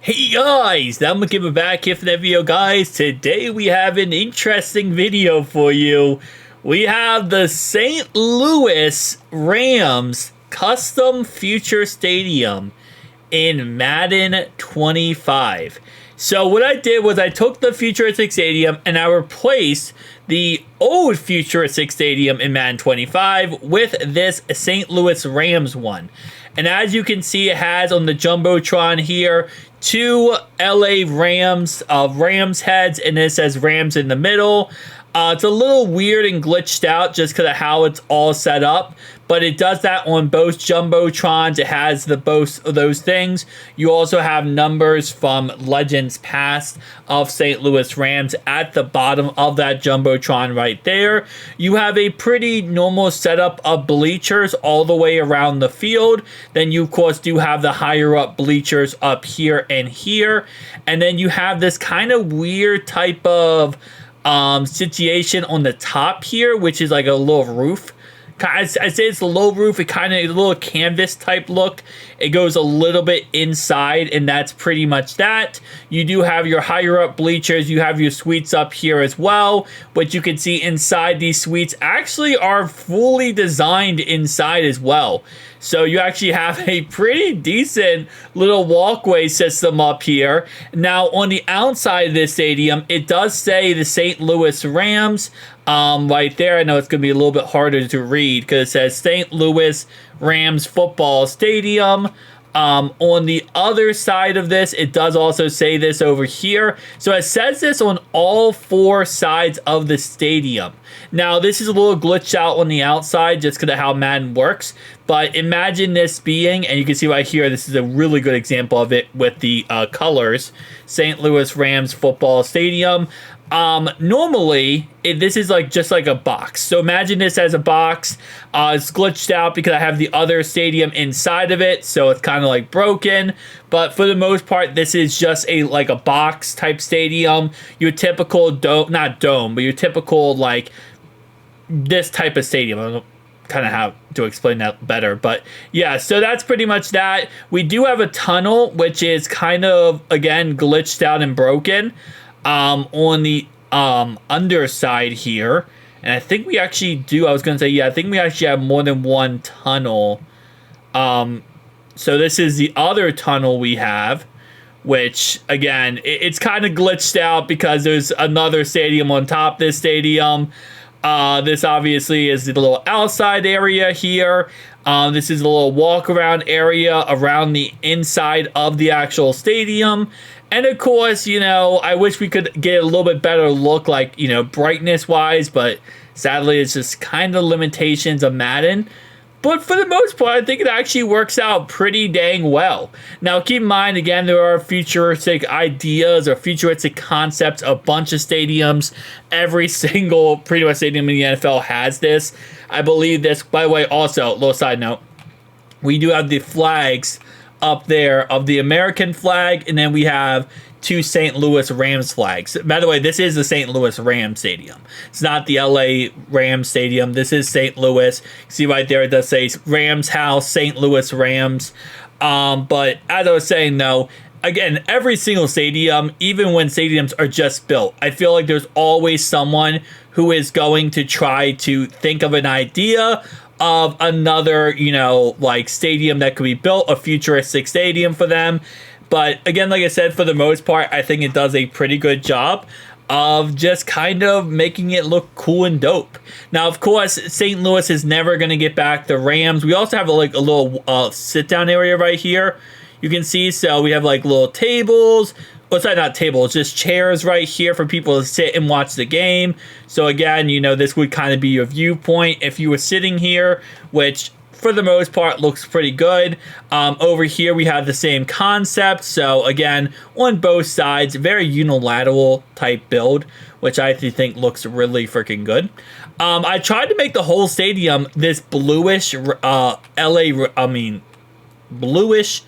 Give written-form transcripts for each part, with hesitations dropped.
Hey guys, I'm gonna back here for the video, guys. Today we have an interesting video for you. We have the St. Louis Rams custom future stadium in Madden 25. So what I did was I took the Futuristic Stadium and I replaced the old Futuristic Stadium in Madden 25 with this St. Louis Rams one. And as you can see, it has on the Jumbotron here two LA Rams Rams heads, and it says Rams in the middle. It's a little weird and glitched out just because of how it's all set up, but it does that on both Jumbotrons. It has the both of those things. You also have numbers from Legends Past of St. Louis Rams at the bottom of that Jumbotron right there. You have a pretty normal setup of bleachers all the way around the field. Then you, of course, do have the higher up bleachers up here and here. And then you have this kind of weird type of situation on the top here, which is like a little roof. I say it's a low roof. It kind of a little canvas type look. It goes a little bit inside, and that's pretty much that. You do have your higher up bleachers. You have your suites up here as well, but you can see inside these suites actually are fully designed inside as well. So you actually have a pretty decent little walkway system up here. Now on the outside of this stadium, it does say the St. Louis Rams right there. I know it's going to be a little bit harder to read because it says St. Louis Rams Football Stadium. On the other side of this, it does also say this over here. So it says this on all four sides of the stadium. Now, this is a little glitched out on the outside just because of how Madden works. But imagine this being, and you can see right here, this is a really good example of it with the colors, St. Louis Rams Football Stadium. Normally this is like just like a box. So imagine this as a box. It's glitched out because I have the other stadium inside of it, so it's kind of like broken. But for the most part, this is just like a box type stadium. Your typical not dome, but your typical like this type of stadium. I don't know kind of how to explain that better, but yeah, so that's pretty much that. We do have a tunnel, which is kind of again glitched out and broken. On the underside here, and I think we actually do. I was gonna say, yeah, I think we actually have more than one tunnel. So this is the other tunnel we have, which again, it's kind of glitched out because there's another stadium on top of this stadium. This obviously is the little outside area here. This is a little walk around area around the inside of the actual stadium. And of course, you know, I wish we could get a little bit better look, like, you know, brightness wise, but sadly it's just kind of limitations of Madden. But for the most part, I think it actually works out pretty dang well. Now, keep in mind, again, there are futuristic ideas or futuristic concepts, a bunch of stadiums. Every single pretty much stadium in the NFL has this. I believe this, by the way, also, little side note, we do have the flags up there of the American flag, and then we have two St. Louis Rams flags. By the way, this is the St. Louis Rams Stadium. It's not the LA Rams Stadium. This is St. Louis. See right there, it does say Rams House, St. Louis Rams. But as I was saying, though, again, every single stadium, even when stadiums are just built, I feel like there's always someone who is going to try to think of an idea of another, you know, like stadium that could be built, a futuristic stadium for them. But again, like I said, for the most part, I think it does a pretty good job of just kind of making it look cool and dope. Now, of course, St. Louis is never going to get back the Rams. We also have like a little sit-down area right here. You can see, so we have like little tables. Well, it's not tables, just chairs right here for people to sit and watch the game. So again, you know, this would kind of be your viewpoint if you were sitting here, which for the most part looks pretty good. Over here we have the same concept. So again, on both sides, very unilateral type build, which I actually think looks really freaking good. I tried to make the whole stadium this bluish bluish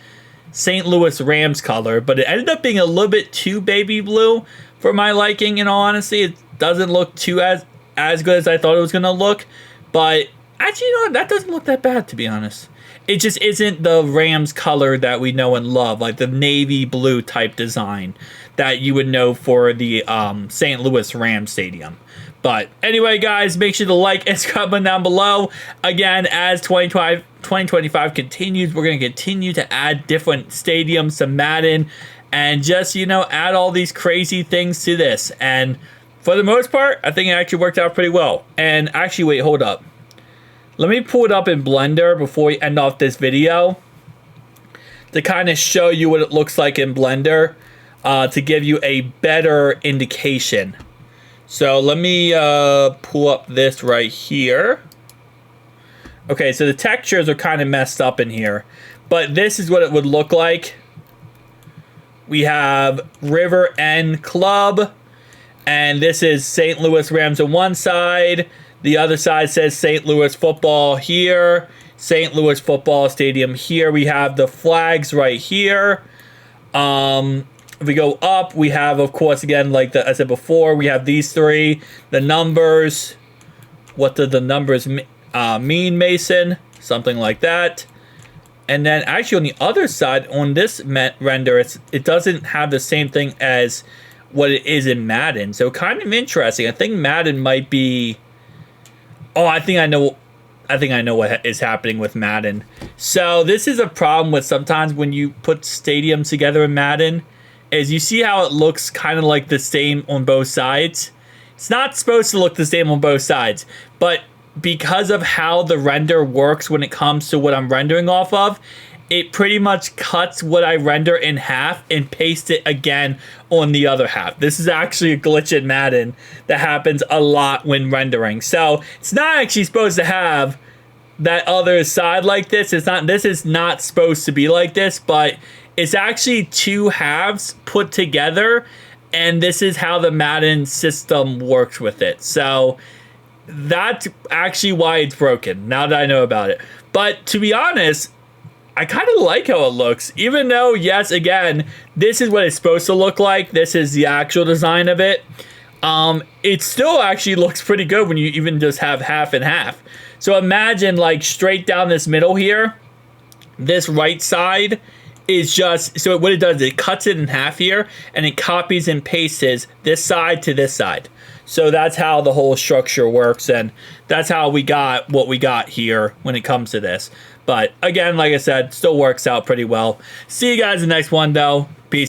St. Louis Rams color, but it ended up being a little bit too baby blue for my liking. In all honesty, it doesn't look too as good as I thought it was gonna look. But actually, you know what? That doesn't look that bad, to be honest. it just isn't the Rams color that we know and love, like the navy blue type design that you would know for the St. Louis Rams Stadium. But anyway, guys, make sure to like and comment down below. Again, as 2025 continues, we're going to continue to add different stadiums to Madden and just, you know, add all these crazy things to this. And for the most part, I think it actually worked out pretty well. And actually, wait, hold up. Let me pull it up in Blender before we end off this video to kind of show you what it looks like in Blender to give you a better indication. So let me pull up this right here. Okay, so the textures are kind of messed up in here, but this is what it would look like. We have River End Club, and this is St. Louis Rams on one side. The other side says St. Louis Football here, St. Louis Football Stadium here. We have the flags right here. If we go up, we have, of course, again, like I said before, we have these three. The numbers. What do the numbers mean, Mason? Something like that. And then actually on the other side, on this render, it doesn't have the same thing as what it is in Madden. So kind of interesting. I think Madden might be... Oh, I think I know what is happening with Madden. So this is a problem with sometimes when you put stadiums together in Madden, is you see how it looks kind of like the same on both sides. It's not supposed to look the same on both sides, but because of how the render works when it comes to what I'm rendering off of, it pretty much cuts what I render in half and pastes it again on the other half. This is actually a glitch in Madden that happens a lot when rendering. So it's not actually supposed to have that other side like this. This is not supposed to be like this, but it's actually two halves put together, and this is how the Madden system works with it. So that's actually why it's broken, now that I know about it. But to be honest, I kind of like how it looks, even though, yes, again, this is what it's supposed to look like. This is the actual design of it. It still actually looks pretty good when you even just have half and half. So imagine, like, straight down this middle here, this right side is just, so what it does is it cuts it in half here, and it copies and pastes this side to this side. So that's how the whole structure works, and that's how we got what we got here when it comes to this. But again, like I said, still works out pretty well. See you guys in the next one, though. Peace.